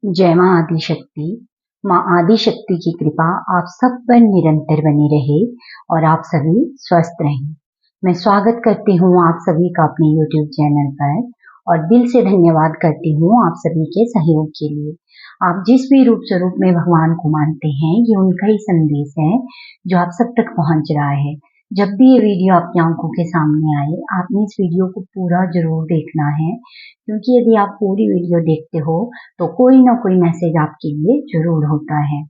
जय माँ आदिशक्ति। माँ आदिशक्ति की कृपा आप सब पर निरंतर बनी रहे और आप सभी स्वस्थ रहें। मैं स्वागत करती हूँ आप सभी का अपने YouTube चैनल पर और दिल से धन्यवाद करती हूँ आप सभी के सहयोग के लिए। आप जिस भी रूप स्वरूप में भगवान को मानते हैं, ये उनका ही संदेश है जो आप सब तक पहुँच रहा है। जब भी ये वीडियो आपकी आंखों के सामने आए, आपने इस वीडियो को पूरा जरूर देखना है, क्योंकि यदि आप पूरी वीडियो देखते हो तो कोई ना कोई मैसेज आपके लिए जरूर होता है।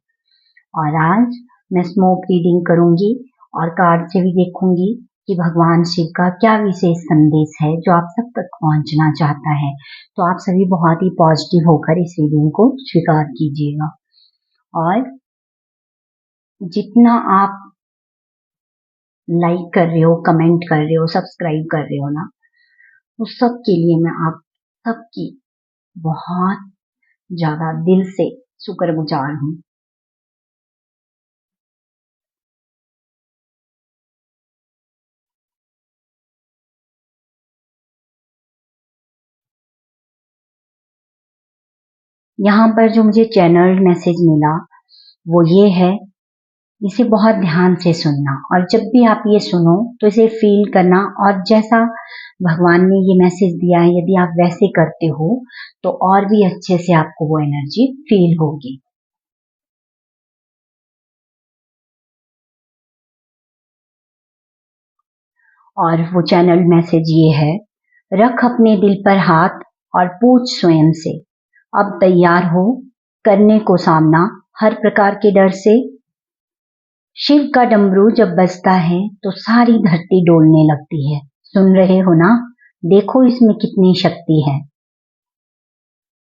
और आज मैं स्मोक रीडिंग करूंगी और कार्ड से भी देखूंगी कि भगवान शिव का क्या विशेष संदेश है जो आप सब तक पहुंचना चाहता है। तो आप सभी बहुत ही पॉजिटिव होकर इस रीडिंग को स्वीकार कीजिएगा। और जितना आप लाइक कर रहे हो, कमेंट कर रहे हो, सब्सक्राइब कर रहे हो ना, उस सब के लिए मैं आप सबकी बहुत ज्यादा दिल से शुक्रगुजार हूँ। यहाँ पर जो मुझे चैनल मैसेज मिला वो ये है, इसे बहुत ध्यान से सुनना और जब भी आप ये सुनो तो इसे फील करना, और जैसा भगवान ने ये मैसेज दिया है यदि आप वैसे करते हो तो और भी अच्छे से आपको वो एनर्जी फील होगी। और वो चैनल मैसेज ये है, रख अपने दिल पर हाथ और पूछ स्वयं से, अब तैयार हो करने को सामना हर प्रकार के डर से। शिव का डमरू जब बजता है तो सारी धरती डोलने लगती है। सुन रहे हो ना? देखो इसमें कितनी शक्ति है।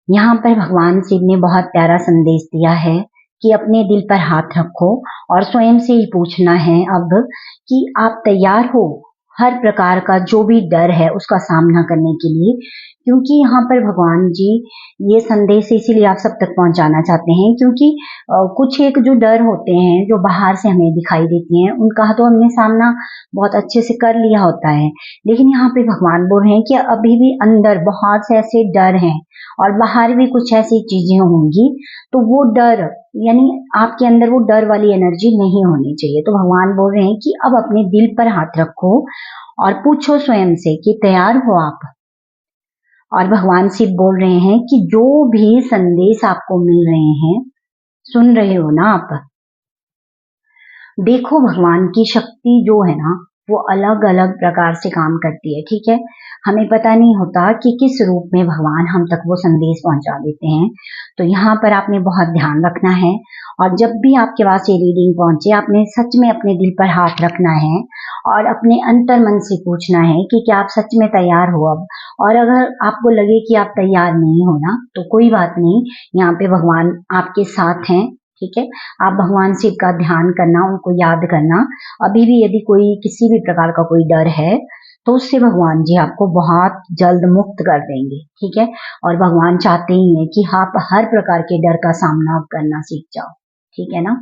यहाँ पर भगवान शिव ने बहुत प्यारा संदेश दिया है कि अपने दिल पर हाथ रखो और स्वयं से ही पूछना है अब कि आप तैयार हो हर प्रकार का जो भी डर है उसका सामना करने के लिए। क्योंकि यहाँ पर भगवान जी ये संदेश इसीलिए आप सब तक पहुंचाना चाहते हैं, क्योंकि कुछ एक जो डर होते हैं जो बाहर से हमें दिखाई देती हैं उनका तो हमने सामना बहुत अच्छे से कर लिया होता है, लेकिन यहाँ पे भगवान बोल रहे हैं कि अभी भी अंदर बहुत से ऐसे डर हैं और बाहर भी कुछ ऐसी चीजें होंगी, तो वो डर यानी आपके अंदर वो डर वाली एनर्जी नहीं होनी चाहिए। तो भगवान बोल रहे हैं कि अब अपने दिल पर हाथ रखो और पूछो स्वयं से कि तैयार हो आप। और भगवान शिव बोल रहे हैं कि जो भी संदेश आपको मिल रहे हैं, सुन रहे हो ना आप, देखो भगवान की शक्ति जो है ना वो अलग अलग प्रकार से काम करती है। ठीक है, हमें पता नहीं होता कि किस रूप में भगवान हम तक वो संदेश पहुंचा देते हैं। तो यहाँ पर आपने बहुत ध्यान रखना है और जब भी आपके पास ये रीडिंग पहुंचे आपने सच में अपने दिल पर हाथ रखना है और अपने अंतर मन से पूछना है कि क्या आप सच में तैयार हो अब। और अगर आपको लगे कि आप तैयार नहीं हो ना तो कोई बात नहीं, यहाँ पे भगवान आपके साथ हैं। ठीक है, आप भगवान शिव का ध्यान करना, उनको याद करना। अभी भी यदि कोई किसी भी प्रकार का कोई डर है तो उससे भगवान जी आपको बहुत जल्द मुक्त कर देंगे। ठीक है, और भगवान चाहते ही हैं कि आप हर प्रकार के डर का सामना करना सीख जाओ। ठीक है ना?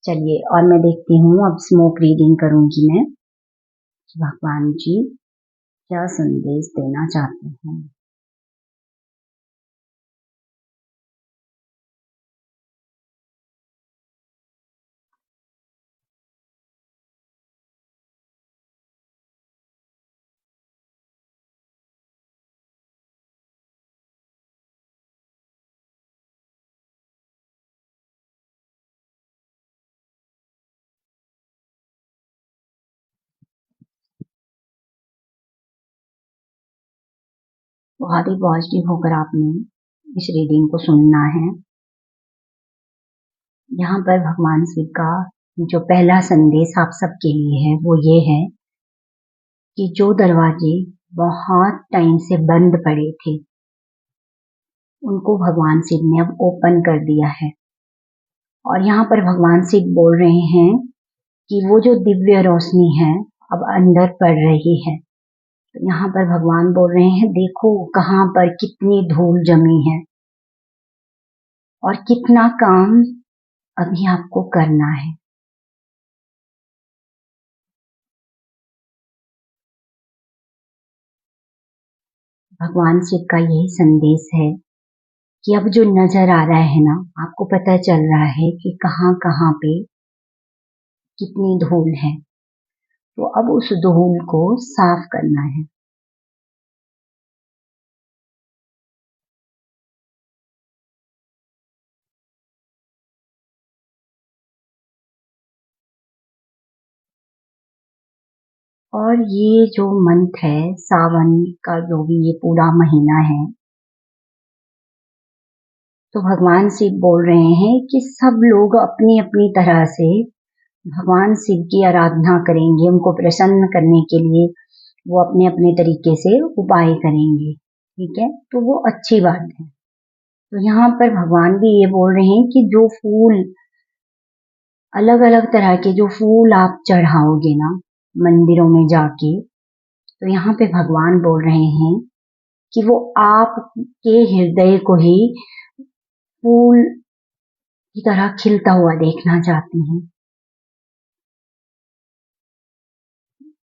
चलिए, और मैं देखती हूँ, अब स्मोक रीडिंग करूंगी मैं, भगवान जी क्या संदेश देना चाहते हैं। बहुत ही पॉजिटिव होकर आपने इस रीडिंग को सुनना है। यहाँ पर भगवान शिव का जो पहला संदेश आप सबके लिए है वो ये है कि जो दरवाजे बहुत टाइम से बंद पड़े थे उनको भगवान शिव ने अब ओपन कर दिया है। और यहाँ पर भगवान शिव बोल रहे हैं कि वो जो दिव्य रोशनी है अब अंदर पड़ रही है। तो यहाँ पर भगवान बोल रहे हैं, देखो कहाँ पर कितनी धूल जमी है और कितना काम अभी आपको करना है। भगवान शिव का यही संदेश है कि अब जो नजर आ रहा है ना, आपको पता चल रहा है कि कहाँ कहाँ पे कितनी धूल है। तो अब उस धूल को साफ करना है। और ये जो मंथ है, सावन का जो भी ये पूरा महीना है, तो भगवान शिव बोल रहे हैं कि सब लोग अपनी अपनी तरह से भगवान शिव की आराधना करेंगे। उनको प्रसन्न करने के लिए वो अपने अपने तरीके से उपाय करेंगे। ठीक है, तो वो अच्छी बात है। तो यहाँ पर भगवान भी ये बोल रहे हैं कि जो फूल, अलग अलग तरह के जो फूल आप चढ़ाओगे ना मंदिरों में जाके, तो यहाँ पे भगवान बोल रहे हैं कि वो आपके हृदय को ही फूल की तरह खिलता हुआ देखना चाहते हैं।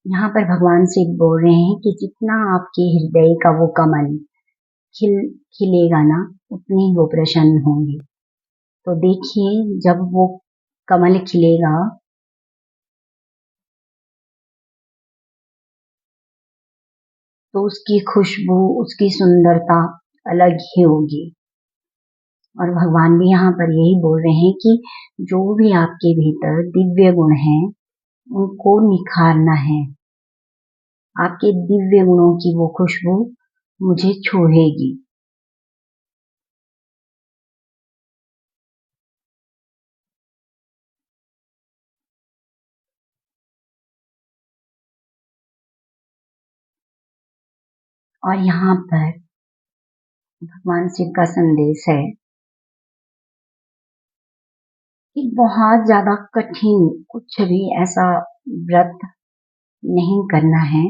यहाँ पर भगवान शिव बोल रहे हैं कि जितना आपके हृदय का वो कमल खिल खिलेगा ना, उतने ही वो प्रसन्न होंगे। तो देखिए, जब वो कमल खिलेगा तो उसकी खुशबू, उसकी सुंदरता अलग ही होगी। और भगवान भी यहाँ पर यही बोल रहे हैं कि जो भी आपके भीतर दिव्य गुण हैं, उनको निखारना है। आपके दिव्य गुणों की वो खुशबू मुझे छूएगी। और यहाँ पर भगवान शिव का संदेश है कि बहुत ज्यादा कठिन कुछ भी ऐसा व्रत नहीं करना है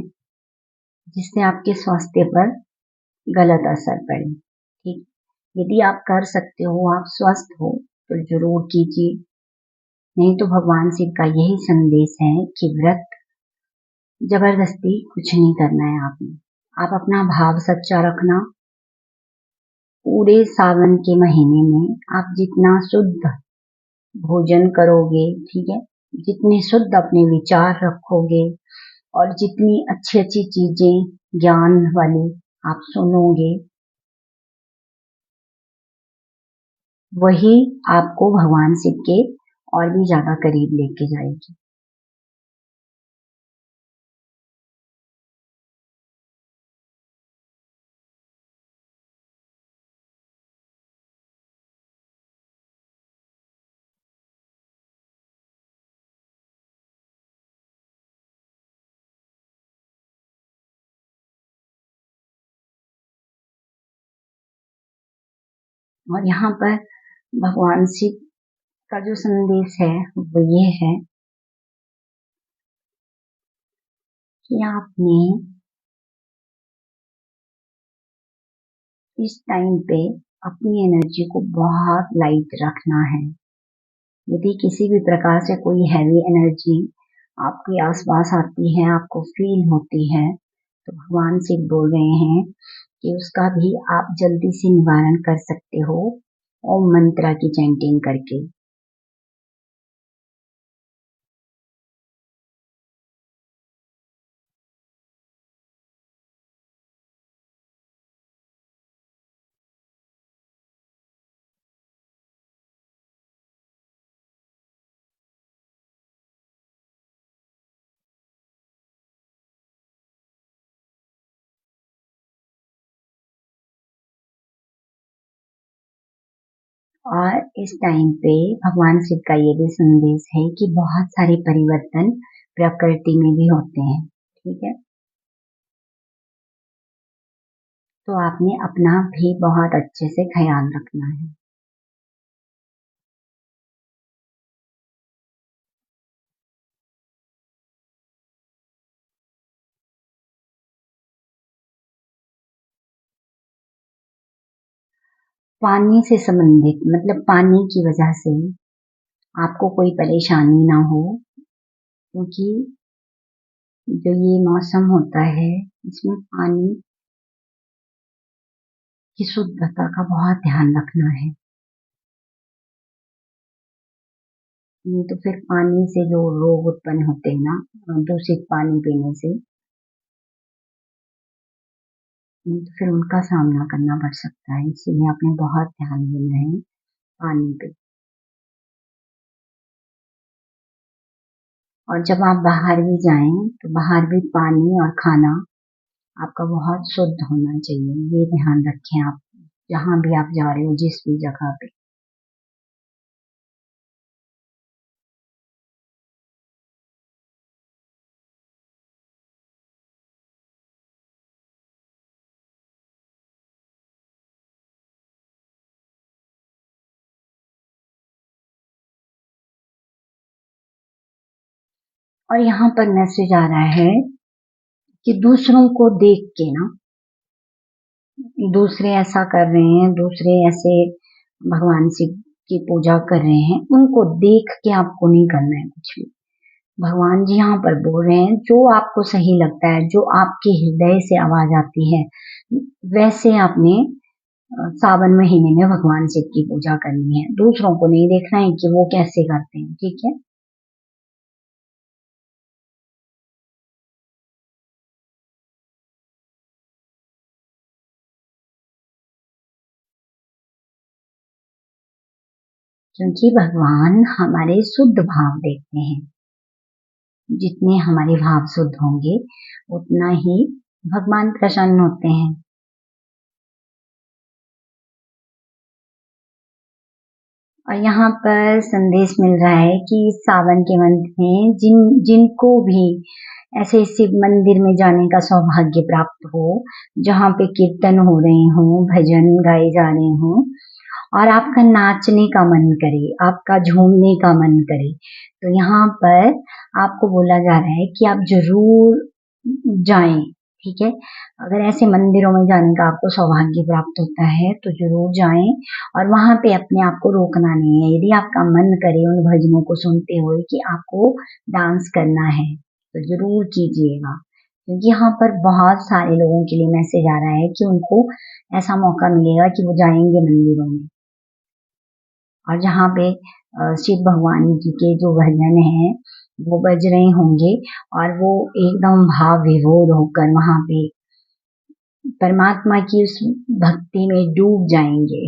जिससे आपके स्वास्थ्य पर गलत असर पड़े। ठीक, यदि आप कर सकते हो, आप स्वस्थ हो, तो जरूर कीजिए। नहीं तो भगवान शिव का यही संदेश है कि व्रत जबरदस्ती कुछ नहीं करना है आपने। आप अपना भाव सच्चा रखना। पूरे सावन के महीने में आप जितना शुद्ध भोजन करोगे, ठीक है, जितने शुद्ध अपने विचार रखोगे और जितनी अच्छी अच्छी चीजें ज्ञान वाली आप सुनोगे, वही आपको भगवान शिव के और भी ज्यादा करीब लेके जाएगी। और यहाँ पर भगवान शिव का जो संदेश है वो ये है कि आपने इस टाइम पे अपनी एनर्जी को बहुत लाइट रखना है। यदि किसी भी प्रकार से कोई हैवी एनर्जी आपके आसपास आती है, आपको फील होती है, तो भगवान शिव बोल रहे हैं कि उसका भी आप जल्दी से निवारण कर सकते हो ओम मंत्रा की चैंटिंग करके। और इस टाइम पे भगवान शिव का ये भी संदेश है कि बहुत सारे परिवर्तन प्रकृति में भी होते हैं। ठीक है, तो आपने अपना भी बहुत अच्छे से ख्याल रखना है। पानी से संबंधित, मतलब पानी की वजह से आपको कोई परेशानी ना हो, क्योंकि जो ये मौसम होता है इसमें पानी कि शुद्धता का बहुत ध्यान रखना है। नहीं तो फिर पानी से जो रोग उत्पन्न होते हैं ना, दूषित पानी पीने से, नहीं तो फिर उनका सामना करना पड़ सकता है। इसीलिए आपने बहुत ध्यान देना है पानी पे। और जब आप बाहर भी जाएं तो बाहर भी पानी और खाना आपका बहुत शुद्ध होना चाहिए। ये ध्यान रखें आप, जहां भी आप जा रहे हो, जिस भी जगह पे। और यहाँ पर मैसेज आ रहा है कि दूसरों को देख के ना, दूसरे ऐसा कर रहे हैं, दूसरे ऐसे भगवान शिव की पूजा कर रहे हैं, उनको देख के आपको नहीं करना है कुछ भी। भगवान जी यहाँ पर बोल रहे हैं, जो आपको सही लगता है, जो आपके हृदय से आवाज आती है, वैसे आपने सावन महीने में भगवान शिव की पूजा करनी है। दूसरों को नहीं देखना है कि वो कैसे करते हैं, ठीक है। क्योंकि भगवान हमारे शुद्ध भाव देखते हैं। जितने हमारे भाव शुद्ध होंगे उतना ही भगवान प्रसन्न होते हैं। और यहाँ पर संदेश मिल रहा है कि इस सावन के मंथ में जिनको भी ऐसे शिव मंदिर में जाने का सौभाग्य प्राप्त हो, जहाँ पे कीर्तन हो रहे हों, भजन गाए जा रहे हों, और आपका नाचने का मन करे, आपका झूमने का मन करे, तो यहाँ पर आपको बोला जा रहा है कि आप जरूर जाएं, ठीक है। अगर ऐसे मंदिरों में जाने का आपको सौभाग्य प्राप्त होता है तो जरूर जाएं। और वहां पे अपने आप को रोकना नहीं है। यदि आपका मन करे उन भजनों को सुनते हुए कि आपको डांस करना है तो जरूर कीजिएगा। क्योंकि यहाँ पर बहुत सारे लोगों के लिए मैसेज आ रहा है कि उनको ऐसा मौका मिलेगा कि वो जाएंगे मंदिरों में, और जहाँ पे शिव भगवान जी के जो भजन हैं वो बज रहे होंगे, और वो एकदम भाव विभोर होकर वहां पे परमात्मा की उस भक्ति में डूब जाएंगे।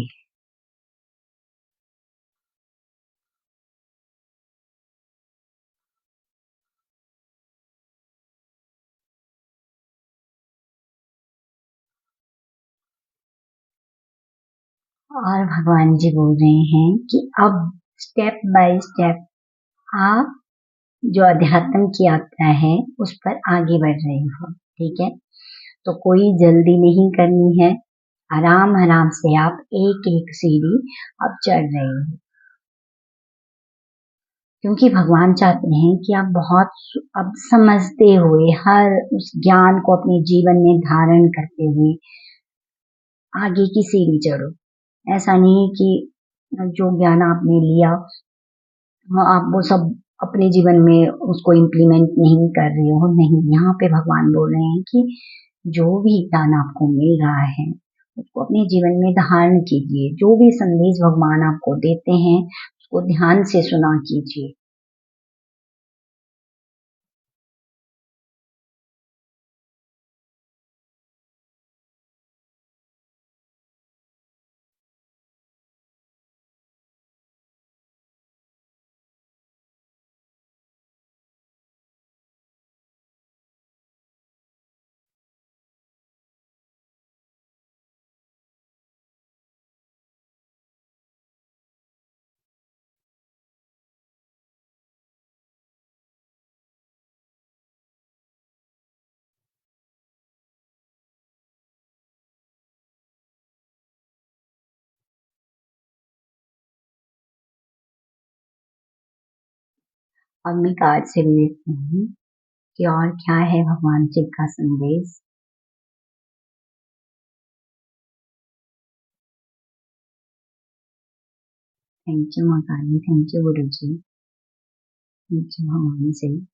और भगवान जी बोल रहे हैं कि अब स्टेप बाय स्टेप आप जो अध्यात्म की यात्रा है उस पर आगे बढ़ रहे हो, ठीक है। तो कोई जल्दी नहीं करनी है, आराम आराम से आप एक एक सीढ़ी अब चढ़ रहे हो। क्योंकि भगवान चाहते हैं कि आप बहुत अब समझते हुए, हर उस ज्ञान को अपने जीवन में धारण करते हुए आगे की सीढ़ी चढ़ो। ऐसा नहीं कि जो ज्ञान आपने लिया आप वो सब अपने जीवन में उसको इम्प्लीमेंट नहीं कर रहे हो। नहीं, यहाँ पे भगवान बोल रहे हैं कि जो भी ज्ञान आपको मिल रहा है उसको अपने जीवन में धारण कीजिए। जो भी संदेश भगवान आपको देते हैं उसको ध्यान से सुना कीजिए। अब मैं कार्ड से भी देखती हूँ कि और क्या है भगवान शिव का संदेश। थैंक यू माँ काली, thank you Guru ji, thank you भगवान शिव।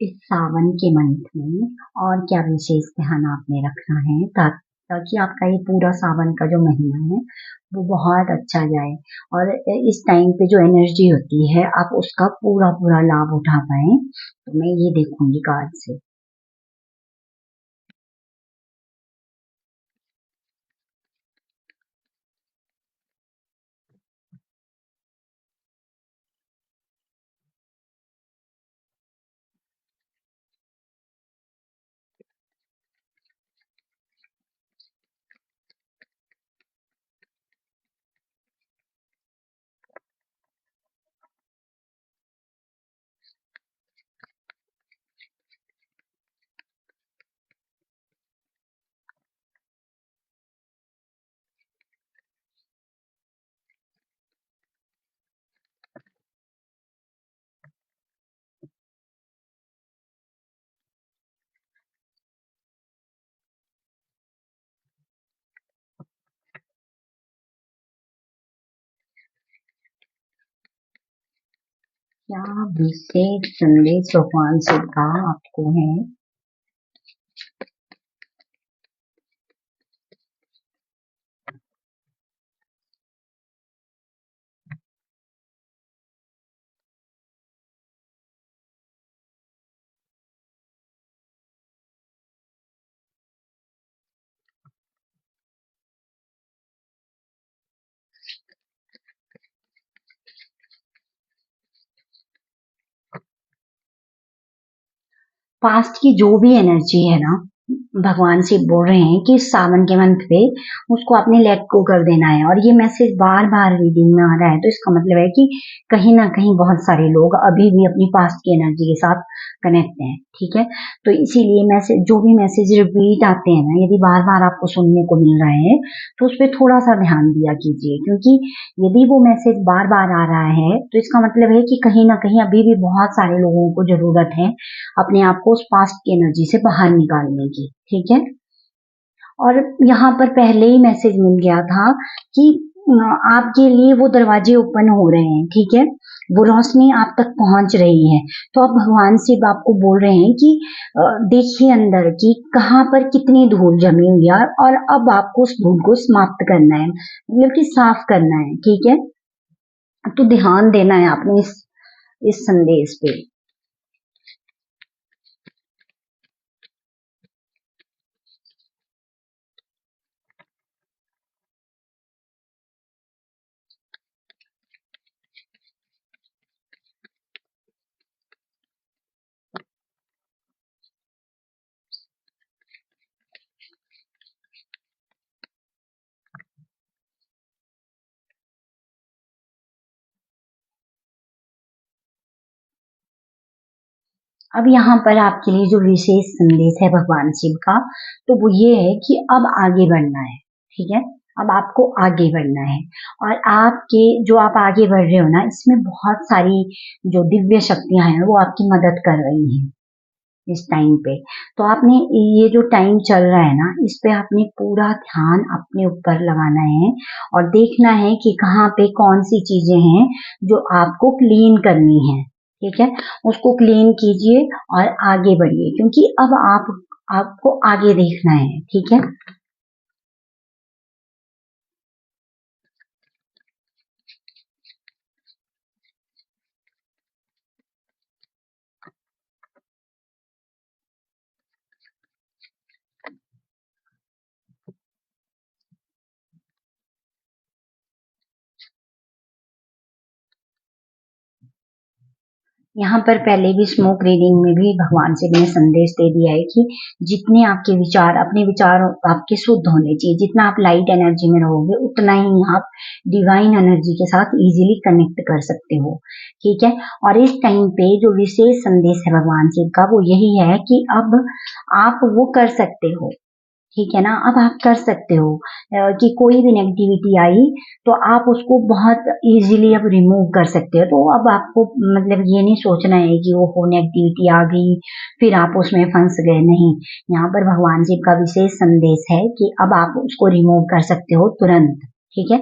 इस सावन के मंथ में और क्या विशेष ध्यान आपने रखना है ताकि आपका ये पूरा सावन का जो महीना है वो बहुत अच्छा जाए और इस टाइम पे जो एनर्जी होती है आप उसका पूरा पूरा लाभ उठा पाए। तो मैं ये देखूंगी कार्ड से। क्या विशेष संदेश भगवान से का आपको है? पास्ट की जो भी एनर्जी है ना, भगवान से बोल रहे हैं कि सावन के मंथ पे उसको आपने लेट गो कर देना है। और ये मैसेज बार बार रीडिंग में आ रहा है तो इसका मतलब है कि कहीं ना कहीं बहुत सारे लोग अभी भी अपनी पास्ट की एनर्जी के साथ कनेक्ट हैं। ठीक है, तो इसीलिए मैसेज जो भी मैसेज रिपीट आते हैं ना, यदि बार बार आपको सुनने को मिल रहा है तो उस पर थोड़ा सा ध्यान दिया कीजिए, क्योंकि यदि वो मैसेज बार बार आ रहा है तो इसका मतलब है कि कहीं ना कहीं अभी भी बहुत सारे लोगों को जरूरत है अपने आप को उस पास्ट की एनर्जी से बाहर निकालने की। ठीक है, और यहाँ पर पहले ही मैसेज मिल गया था कि आपके लिए वो दरवाजे ओपन हो रहे हैं। ठीक है, वो रोशनी आप तक पहुंच रही है। तो अब भगवान शिव आपको बोल रहे हैं कि देखिए अंदर की कहाँ पर कितनी धूल जमी हुई है और अब आपको उस धूल को समाप्त करना है, मतलब कि साफ करना है। ठीक है, तो ध्यान देना है आपने इस संदेश पे। अब यहाँ पर आपके लिए जो विशेष संदेश है भगवान शिव का, तो वो ये है कि अब आगे बढ़ना है। ठीक है, अब आपको आगे बढ़ना है और आपके जो आप आगे बढ़ रहे हो ना, इसमें बहुत सारी जो दिव्य शक्तियां हैं वो आपकी मदद कर रही हैं इस टाइम पे। तो आपने ये जो टाइम चल रहा है ना, इस पे आपने पूरा ध्यान अपने ऊपर लगाना है और देखना है कि कहाँ पे कौन सी चीजें हैं जो आपको क्लीन करनी है। ठीक है, उसको क्लीन कीजिए और आगे बढ़िए, क्योंकि अब आपको आगे देखना है। ठीक है, यहाँ पर पहले भी स्मोक रीडिंग में भी भगवान से मैंने संदेश दे दिया है कि जितने आपके विचार, अपने विचार आपके शुद्ध होने चाहिए। जितना आप लाइट एनर्जी में रहोगे उतना ही आप डिवाइन एनर्जी के साथ इजीली कनेक्ट कर सकते हो। ठीक है, और इस टाइम पे जो विशेष संदेश है भगवान शिव का वो यही है कि अब आप वो कर सकते हो। ठीक है ना, अब आप कर सकते हो कि कोई भी नेगेटिविटी आई तो आप उसको बहुत इजीली अब रिमूव कर सकते हो। तो अब आपको मतलब ये नहीं सोचना है कि वो नेगेटिविटी आ गई फिर आप उसमें फंस गए, नहीं। यहाँ पर भगवान जी का विशेष संदेश है कि अब आप उसको रिमूव कर सकते हो तुरंत। ठीक है।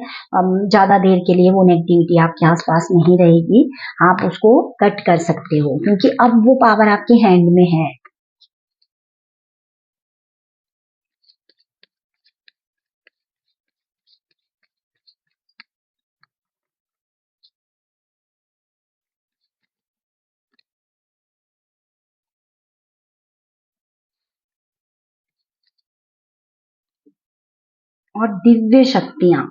ज्यादा देर के लिए वो नेगेटिविटी आपके आसपास नहीं रहेगी, आप उसको कट कर सकते हो क्योंकि अब वो पावर आपके हैंड में है। और दिव्य शक्तियां,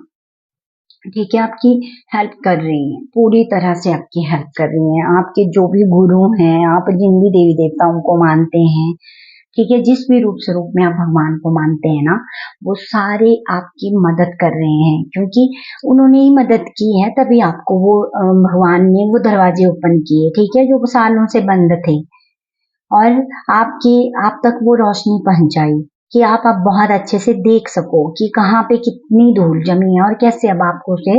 ठीक है, आपकी हेल्प कर रही हैं, पूरी तरह से आपकी हेल्प कर रही हैं। आपके जो भी गुरु हैं, आप जिन भी देवी देवताओं को मानते हैं, ठीक है, जिस भी रूप में आप भगवान को मानते हैं ना, वो सारे आपकी मदद कर रहे हैं क्योंकि उन्होंने ही मदद की है, तभी आपको वो भगवान ने वो दरवाजे ओपन किए, ठीक है, जो सालों से बंद थे। और आपके आप तक वो रोशनी पहुंचाई कि आप अब बहुत अच्छे से देख सको कि कहाँ पे कितनी धूल जमी है और कैसे अब आपको उसे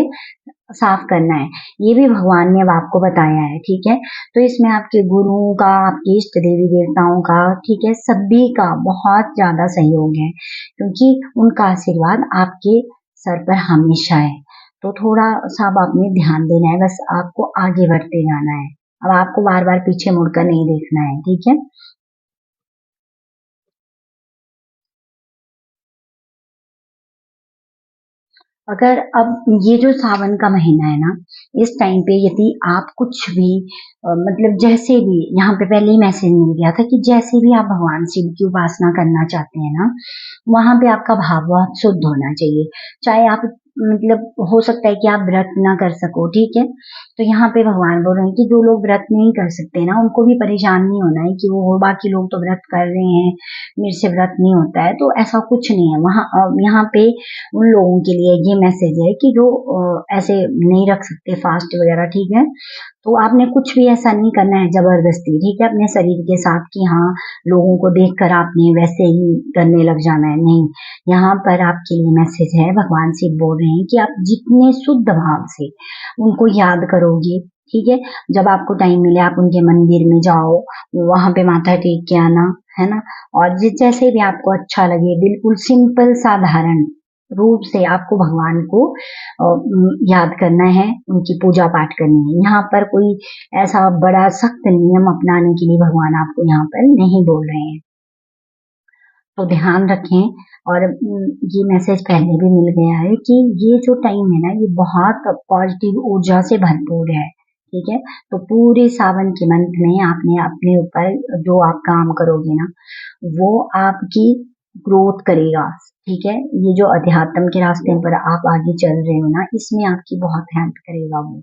साफ करना है। ये भी भगवान ने अब आपको बताया है, ठीक है। तो इसमें आपके गुरुओं का, आपके इष्ट देवी देवताओं का, ठीक है, सभी का बहुत ज्यादा सहयोग है क्योंकि उनका आशीर्वाद आपके सर पर हमेशा है। तो थोड़ा सा अब आपने ध्यान देना है, बस आपको आगे बढ़ते जाना है। अब आपको बार बार पीछे मुड़कर नहीं देखना है, ठीक है। अगर अब ये जो सावन का महीना है ना, इस टाइम पे यदि आप कुछ भी मतलब जैसे भी, यहाँ पे पहले ही मैसेज मिल गया था कि जैसे भी आप भगवान शिव की उपासना करना चाहते हैं ना, वहां पे आपका भाव बहुत शुद्ध होना चाहिए। चाहे आप मतलब हो सकता है कि आप व्रत ना कर सको, ठीक है। तो यहाँ पे भगवान बोल रहे हैं कि जो लोग व्रत नहीं कर सकते ना, उनको भी परेशान नहीं होना है कि वो बाकी लोग तो व्रत कर रहे हैं, मेरे से व्रत नहीं होता है, तो ऐसा कुछ नहीं है। वहाँ यहाँ पे उन लोगों के लिए ये मैसेज है कि जो ऐसे नहीं रख सकते फास्ट वगैरह, ठीक है। तो आपने कुछ भी ऐसा नहीं करना है जबरदस्ती, ठीक है, अपने शरीर के साथ कि हाँ लोगों को देखकर आपने वैसे ही करने लग जाना है, नहीं। यहाँ पर आपके लिए मैसेज है, भगवान शिव बोल रहे हैं कि आप जितने शुद्ध भाव से उनको याद करोगे, ठीक है, जब आपको टाइम मिले आप उनके मंदिर में जाओ, वहां पे माथा टेक के आना, है ना। और जैसे भी आपको अच्छा लगे, बिल्कुल सिंपल साधारण रूप से आपको भगवान को याद करना है, उनकी पूजा पाठ करनी है। यहाँ पर कोई ऐसा बड़ा सख्त नियम अपनाने के लिए भगवान आपको यहाँ पर नहीं बोल रहे हैं। तो ध्यान रखें। और ये मैसेज पहले भी मिल गया है कि ये जो टाइम है ना, ये बहुत पॉजिटिव ऊर्जा से भरपूर है, ठीक है। तो पूरे सावन के मंथ में आपने अपने ऊपर जो आप काम करोगे ना, वो आपकी ग्रोथ करेगा, ठीक है। ये जो अध्यात्म के रास्ते पर आप आगे चल रहे हो ना, इसमें आपकी बहुत हेल्प करेगा वो।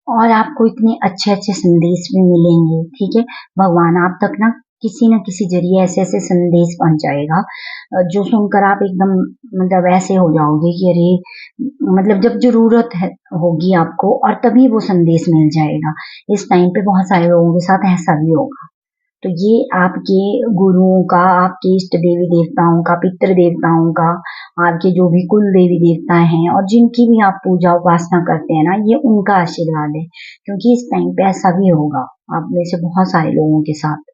और आपको इतने अच्छे अच्छे संदेश भी मिलेंगे, ठीक है। भगवान आप तक ना किसी जरिए ऐसे ऐसे संदेश पहुंचाएगा जो सुनकर आप एकदम मतलब ऐसे हो जाओगे कि अरे, मतलब जब जरूरत है होगी आपको और तभी वो संदेश मिल जाएगा। इस टाइम पे बहुत सारे लोगों के साथ ऐसा भी होगा। तो ये आपके गुरुओं का, आपके इष्ट देवी देवताओं का, पितृ देवताओं का, आपके जो भी कुल देवी देवता हैं और जिनकी भी आप पूजा उपासना करते हैं ना, ये उनका आशीर्वाद है क्योंकि इस टाइम पे ऐसा भी होगा आप में से बहुत सारे लोगों के साथ।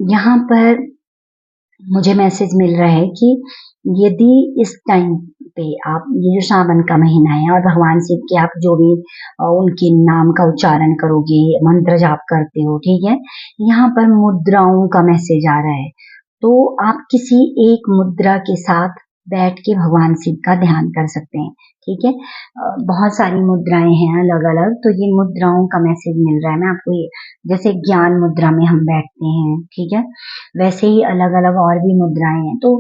यहाँ पर मुझे मैसेज मिल रहा है कि यदि इस टाइम पे आप, ये जो सावन का महीना है और भगवान शिव के आप जो भी उनके नाम का उच्चारण करोगे, मंत्र जाप करते हो, ठीक है, यहाँ पर मुद्राओं का मैसेज आ रहा है। तो आप किसी एक मुद्रा के साथ बैठ के भगवान शिव का ध्यान कर सकते हैं, ठीक है। बहुत सारी मुद्राएं हैं अलग अलग, तो ये मुद्राओं का मैसेज मिल रहा है। मैं आपको ये, जैसे ज्ञान मुद्रा में हम बैठते हैं, ठीक है, वैसे ही अलग अलग और भी मुद्राएं हैं। तो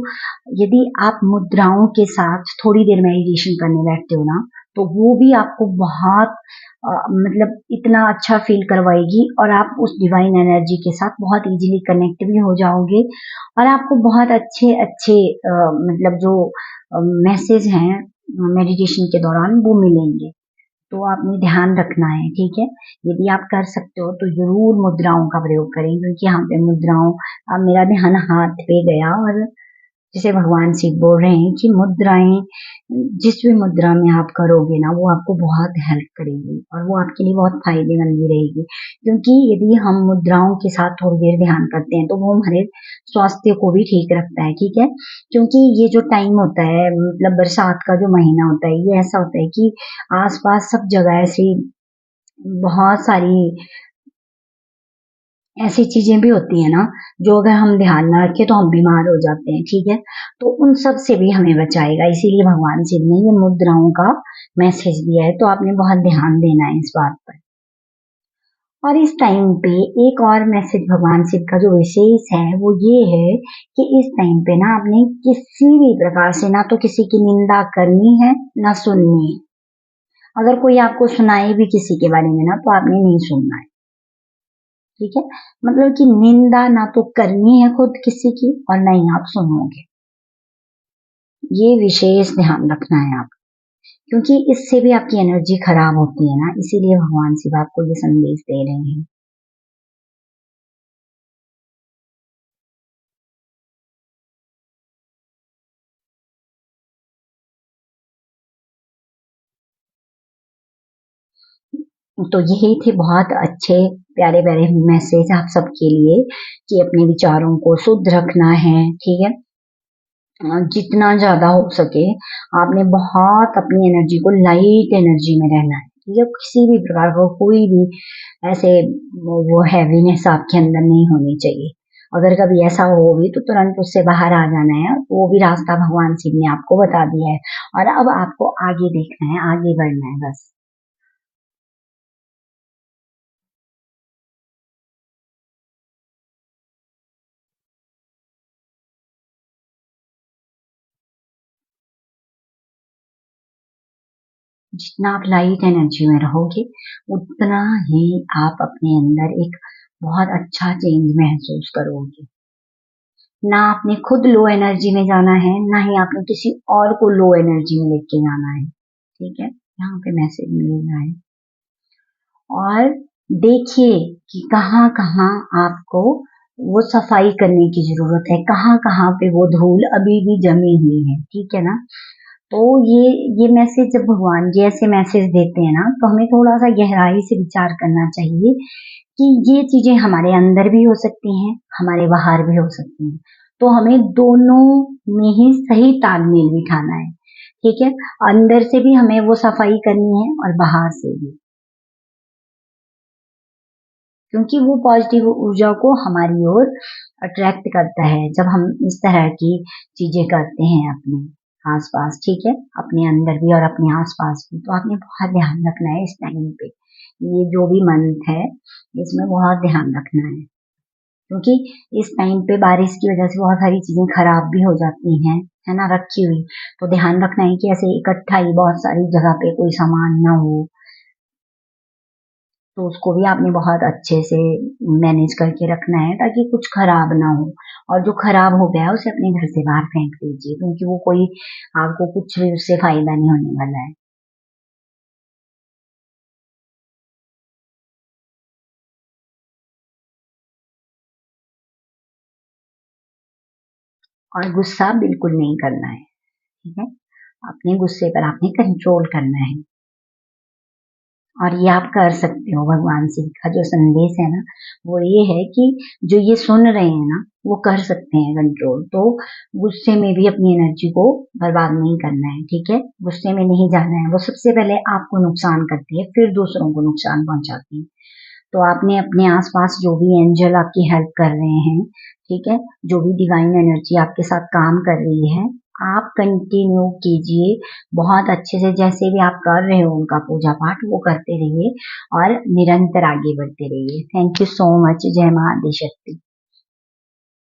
यदि आप मुद्राओं के साथ थोड़ी देर मेडिटेशन करने बैठते हो ना, तो वो भी आपको बहुत मतलब इतना अच्छा फील करवाएगी और आप उस डिवाइन एनर्जी के साथ बहुत इजीली कनेक्ट भी हो जाओगे और आपको बहुत अच्छे अच्छे मतलब जो मैसेज हैं मेडिटेशन के दौरान वो मिलेंगे। तो आपने ध्यान रखना है, ठीक है। यदि आप कर सकते हो तो जरूर मुद्राओं का प्रयोग करें, क्योंकि यहाँ पे मुद्राओं, अब मेरा ध्यान हाथ पे गया और जैसे भगवान शिव बोल रहे हैं कि मुद्राएं, जिस भी मुद्रा में आप करोगे ना वो आपको बहुत हेल्प करेगी और वो आपके लिए बहुत फायदेमंद भी रहेगी। क्योंकि यदि हम मुद्राओं के साथ थोड़ी देर ध्यान करते हैं तो वो हमारे स्वास्थ्य को भी ठीक रखता है, ठीक है। क्योंकि ये जो टाइम होता है, मतलब बरसात का जो महीना होता है, ये ऐसा होता है कि आसपास सब जगह ऐसी बहुत सारी ऐसी चीजें भी होती है ना, जो अगर हम ध्यान ना रखें तो हम बीमार हो जाते हैं, ठीक है। तो उन सब से भी हमें बचाएगा, इसीलिए भगवान शिव ने ये मुद्राओं का मैसेज दिया है। तो आपने बहुत ध्यान देना है इस बात पर। और इस टाइम पे एक और मैसेज भगवान शिव का जो विशेष है वो ये है कि इस टाइम पे ना आपने किसी भी प्रकार से ना तो किसी की निंदा करनी है ना सुननी है। अगर कोई आपको सुनाए भी किसी के बारे में ना तो आपने नहीं सुनना है, ठीक है। मतलब कि निंदा ना तो करनी है खुद किसी की और ना ही आप सुनोगे, ये विशेष ध्यान रखना है आप, क्योंकि इससे भी आपकी एनर्जी खराब होती है ना, इसीलिए भगवान शिव आपको ये संदेश दे रहे हैं। तो यही थे बहुत अच्छे प्यारे प्यारे मैसेज आप सबके लिए कि अपने विचारों को शुद्ध रखना है, ठीक है। जितना ज्यादा हो सके आपने बहुत अपनी एनर्जी को लाइट एनर्जी में रहना है, ठीक है। किसी भी प्रकार का कोई भी ऐसे वो हैवीनेस आपके अंदर नहीं होनी चाहिए। अगर कभी ऐसा हो भी तो तुरंत उससे बाहर आ जाना है, वो भी रास्ता भगवान शिव ने आपको बता दिया है और अब आपको आगे देखना है, आगे बढ़ना है बस। जितना आप लाइट एनर्जी में रहोगे उतना ही आप अपने अंदर एक बहुत अच्छा चेंज महसूस करोगे। ना आपने खुद लो एनर्जी में जाना है, ना ही आपने किसी और को लो एनर्जी में लेके जाना है, ठीक है। यहाँ पे मैसेज मिल रहा है। और देखिए कि कहाँ कहाँ आपको वो सफाई करने की जरूरत है, कहाँ कहाँ पे वो धूल अभी भी जमी हुई है, ठीक है ना। तो ये मैसेज जब भगवान जी ऐसे मैसेज देते हैं ना तो हमें थोड़ा सा गहराई से विचार करना चाहिए कि ये चीजें हमारे अंदर भी हो सकती हैं, हमारे बाहर भी हो सकती हैं। तो हमें दोनों में ही सही तालमेल बिठाना है, ठीक है। अंदर से भी हमें वो सफाई करनी है और बाहर से भी, क्योंकि वो पॉजिटिव ऊर्जा को हमारी ओर अट्रैक्ट करता है जब हम इस तरह की चीजें करते हैं अपने आसपास, ठीक है। अपने अंदर भी और अपने आसपास भी। तो आपने बहुत ध्यान रखना है इस टाइम पे, ये जो भी मंथ है इसमें बहुत ध्यान रखना है। क्योंकि इस टाइम पे बारिश की वजह से बहुत सारी चीजें खराब भी हो जाती हैं, है ना, रखी हुई। तो ध्यान रखना है कि ऐसे इकट्ठा ही बहुत सारी जगह पे कोई सामान ना हो, तो उसको भी आपने बहुत अच्छे से मैनेज करके रखना है ताकि कुछ खराब ना हो। और जो खराब हो गया है उसे अपने घर से बाहर फेंक दीजिए, क्योंकि वो कोई आपको कुछ भी उससे फायदा नहीं होने वाला है। और गुस्सा बिल्कुल नहीं करना है, ठीक है। अपने गुस्से पर आपने कंट्रोल करना है। और ये आप कर सकते हो। भगवान शिव का जो संदेश है ना वो ये है कि जो ये सुन रहे हैं ना वो कर सकते हैं कंट्रोल। तो गुस्से में भी अपनी एनर्जी को बर्बाद नहीं करना है, ठीक है। गुस्से में नहीं जाना है, वो सबसे पहले आपको नुकसान करती है फिर दूसरों को नुकसान पहुंचाती है। तो आपने अपने आसपास जो भी एंजल आपकी हेल्प कर रहे हैं, ठीक है, जो भी डिवाइन एनर्जी आपके साथ काम कर रही है, आप कंटिन्यू कीजिए बहुत अच्छे से। जैसे भी आप कर रहे हो उनका पूजा पाठ वो करते रहिए और निरंतर आगे बढ़ते रहिए। Thank you so much. जय मां आदि शक्ति।